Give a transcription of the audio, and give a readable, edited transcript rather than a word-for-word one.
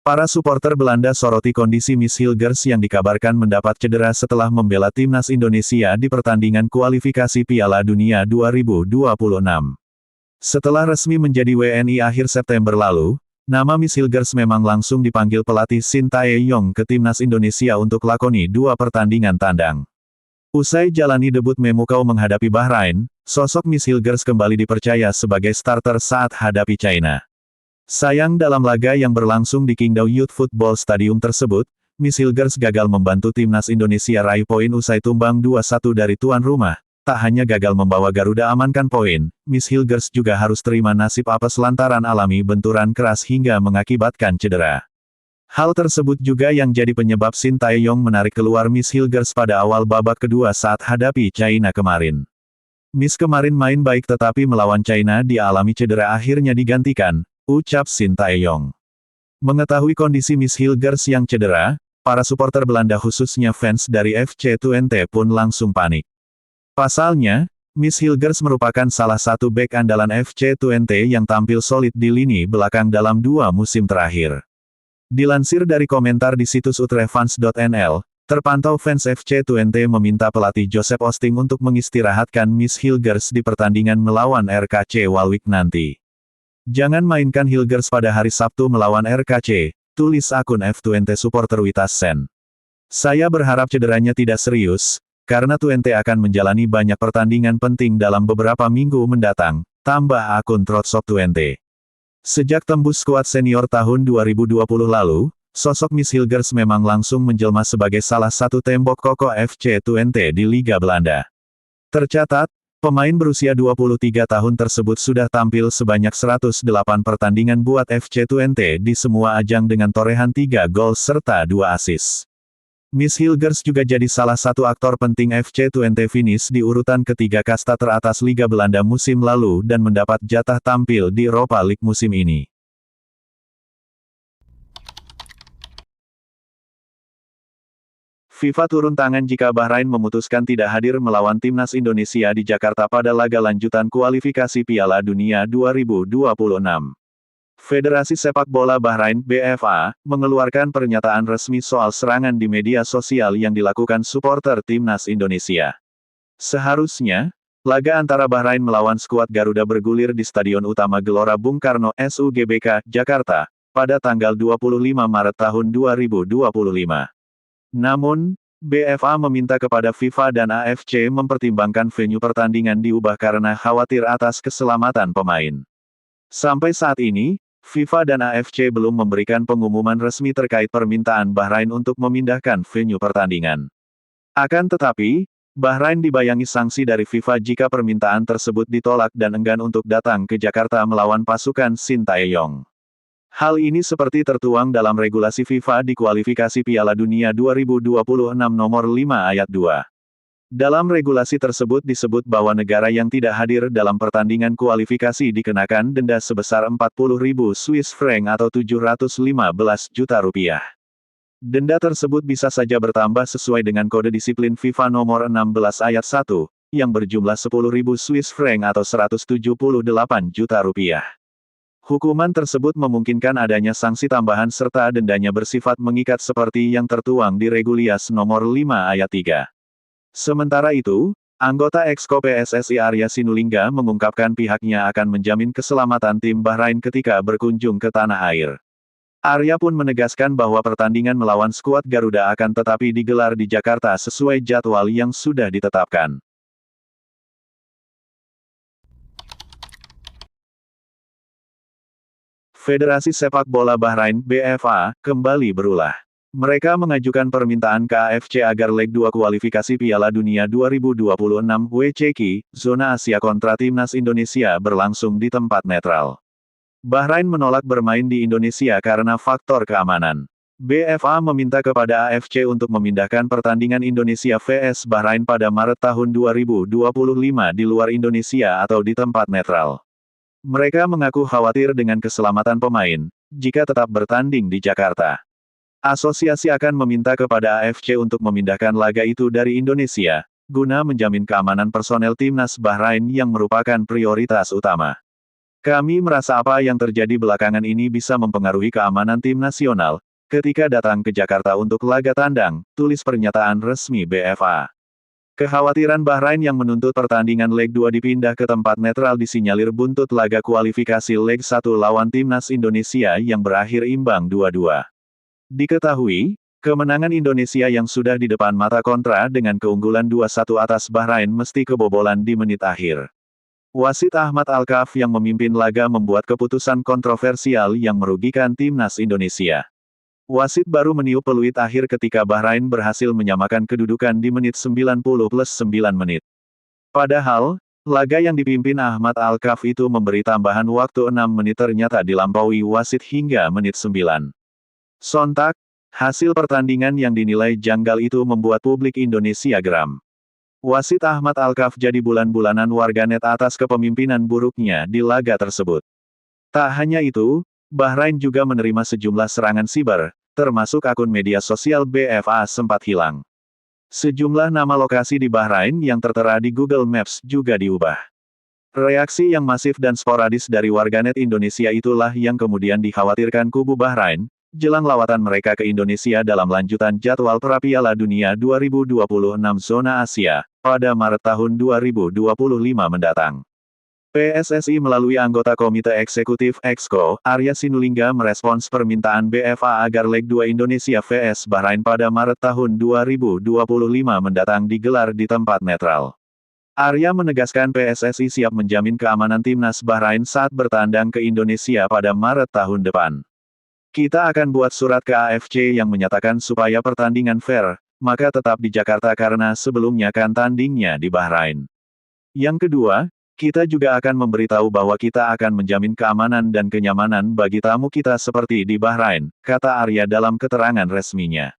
Para supporter Belanda soroti kondisi Miss Hilgers yang dikabarkan mendapat cedera setelah membela timnas Indonesia di pertandingan kualifikasi Piala Dunia 2026. Setelah resmi menjadi WNI akhir September lalu, nama Miss Hilgers memang langsung dipanggil pelatih Shin Tae-yong ke timnas Indonesia untuk lakoni 2 pertandingan tandang. Usai jalani debut memukau menghadapi Bahrain, sosok Miss Hilgers kembali dipercaya sebagai starter saat hadapi China. Sayang dalam laga yang berlangsung di Qingdao Youth Football Stadium tersebut, Miss Hilgers gagal membantu timnas Indonesia raih poin usai tumbang 2-1 dari tuan rumah. Tak hanya gagal membawa Garuda amankan poin, Miss Hilgers juga harus terima nasib apes lantaran alami benturan keras hingga mengakibatkan cedera. Hal tersebut juga yang jadi penyebab Shin Tae-yong menarik keluar Miss Hilgers pada awal babak kedua saat hadapi China kemarin. Miss kemarin main baik tetapi melawan China dia alami cedera akhirnya digantikan, ucap Shin Tae-yong. Mengetahui kondisi Miss Hilgers yang cedera, para supporter Belanda khususnya fans dari FC Twente pun langsung panik. Pasalnya, Miss Hilgers merupakan salah satu bek andalan FC Twente yang tampil solid di lini belakang dalam 2 musim terakhir. Dilansir dari komentar di situs utrefans.nl, terpantau fans FC Twente meminta pelatih Joseph Osting untuk mengistirahatkan Miss Hilgers di pertandingan melawan RKC Waalwijk nanti. Jangan mainkan Hilgers pada hari Sabtu melawan RKC, tulis akun F20 supporter Witasen. Saya berharap cederanya tidak serius, karena Twente akan menjalani banyak pertandingan penting dalam beberapa minggu mendatang, tambah akun Trotsop Twente. Sejak tembus skuad senior tahun 2020 lalu, sosok Miss Hilgers memang langsung menjelma sebagai salah satu tembok kokoh FC Twente di Liga Belanda. Tercatat, pemain berusia 23 tahun tersebut sudah tampil sebanyak 108 pertandingan buat FC Twente di semua ajang dengan torehan 3 gol serta 2 assist. Miss Hilgers juga jadi salah satu aktor penting FC Twente finish di urutan ketiga kasta teratas Liga Belanda musim lalu dan mendapat jatah tampil di Europa League musim ini. FIFA turun tangan jika Bahrain memutuskan tidak hadir melawan timnas Indonesia di Jakarta pada laga lanjutan kualifikasi Piala Dunia 2026. Federasi Sepak Bola Bahrain (BFA) mengeluarkan pernyataan resmi soal serangan di media sosial yang dilakukan supporter timnas Indonesia. Seharusnya, laga antara Bahrain melawan skuad Garuda bergulir di Stadion Utama Gelora Bung Karno (SUGBK), Jakarta, pada tanggal 25 Maret tahun 2025. Namun, BFA meminta kepada FIFA dan AFC mempertimbangkan venue pertandingan diubah karena khawatir atas keselamatan pemain. Sampai saat ini, FIFA dan AFC belum memberikan pengumuman resmi terkait permintaan Bahrain untuk memindahkan venue pertandingan. Akan tetapi, Bahrain dibayangi sanksi dari FIFA jika permintaan tersebut ditolak dan enggan untuk datang ke Jakarta melawan pasukan Shin Tae-yong. Hal ini seperti tertuang dalam regulasi FIFA di kualifikasi Piala Dunia 2026 nomor 5 ayat 2. Dalam regulasi tersebut disebut bahwa negara yang tidak hadir dalam pertandingan kualifikasi dikenakan denda sebesar 40.000 Swiss franc atau 715 juta rupiah. Denda tersebut bisa saja bertambah sesuai dengan kode disiplin FIFA nomor 16 ayat 1, yang berjumlah 10.000 Swiss franc atau 178 juta rupiah. Hukuman tersebut memungkinkan adanya sanksi tambahan serta dendanya bersifat mengikat seperti yang tertuang di Regulias nomor 5 ayat 3. Sementara itu, anggota Exco PSSI Arya Sinulinga mengungkapkan pihaknya akan menjamin keselamatan tim Bahrain ketika berkunjung ke tanah air. Arya pun menegaskan bahwa pertandingan melawan skuad Garuda akan tetapi digelar di Jakarta sesuai jadwal yang sudah ditetapkan. Federasi Sepak Bola Bahrain (BFA) kembali berulah. Mereka mengajukan permintaan ke AFC agar leg 2 kualifikasi Piala Dunia 2026 WCQ, zona Asia kontra timnas Indonesia berlangsung di tempat netral. Bahrain menolak bermain di Indonesia karena faktor keamanan. BFA meminta kepada AFC untuk memindahkan pertandingan Indonesia vs Bahrain pada Maret tahun 2025 di luar Indonesia atau di tempat netral. Mereka mengaku khawatir dengan keselamatan pemain, jika tetap bertanding di Jakarta. Asosiasi akan meminta kepada AFC untuk memindahkan laga itu dari Indonesia, guna menjamin keamanan personel timnas Bahrain yang merupakan prioritas utama. Kami merasa apa yang terjadi belakangan ini bisa mempengaruhi keamanan tim nasional, ketika datang ke Jakarta untuk laga tandang, tulis pernyataan resmi BFA. Kekhawatiran Bahrain yang menuntut pertandingan leg 2 dipindah ke tempat netral disinyalir buntut laga kualifikasi leg 1 lawan timnas Indonesia yang berakhir imbang 2-2. Diketahui, kemenangan Indonesia yang sudah di depan mata kontra dengan keunggulan 2-1 atas Bahrain mesti kebobolan di menit akhir. Wasit Ahmad Alkaf yang memimpin laga membuat keputusan kontroversial yang merugikan timnas Indonesia. Wasit baru meniup peluit akhir ketika Bahrain berhasil menyamakan kedudukan di menit 90 plus 9 menit. Padahal, laga yang dipimpin Ahmad Alkaf itu memberi tambahan waktu 6 menit ternyata dilampaui wasit hingga menit 9. Sontak, hasil pertandingan yang dinilai janggal itu membuat publik Indonesia geram. Wasit Ahmad Alkaf jadi bulan-bulanan warganet atas kepemimpinan buruknya di laga tersebut. Tak hanya itu, Bahrain juga menerima sejumlah serangan siber, termasuk akun media sosial BFA sempat hilang. Sejumlah nama lokasi di Bahrain yang tertera di Google Maps juga diubah. Reaksi yang masif dan sporadis dari warganet Indonesia itulah yang kemudian dikhawatirkan kubu Bahrain, jelang lawatan mereka ke Indonesia dalam lanjutan jadwal Piala Dunia 2026 zona Asia, pada Maret tahun 2025 mendatang. PSSI melalui anggota Komite Eksekutif Exco, Arya Sinulinga merespons permintaan BFA agar leg 2 Indonesia vs Bahrain pada Maret tahun 2025 mendatang digelar di tempat netral. Arya menegaskan PSSI siap menjamin keamanan timnas Bahrain saat bertandang ke Indonesia pada Maret tahun depan. Kita akan buat surat ke AFC yang menyatakan supaya pertandingan fair, maka tetap di Jakarta karena sebelumnya kan tandingnya di Bahrain. Yang kedua, kita juga akan memberitahu bahwa kita akan menjamin keamanan dan kenyamanan bagi tamu kita seperti di Bahrain, kata Arya dalam keterangan resminya.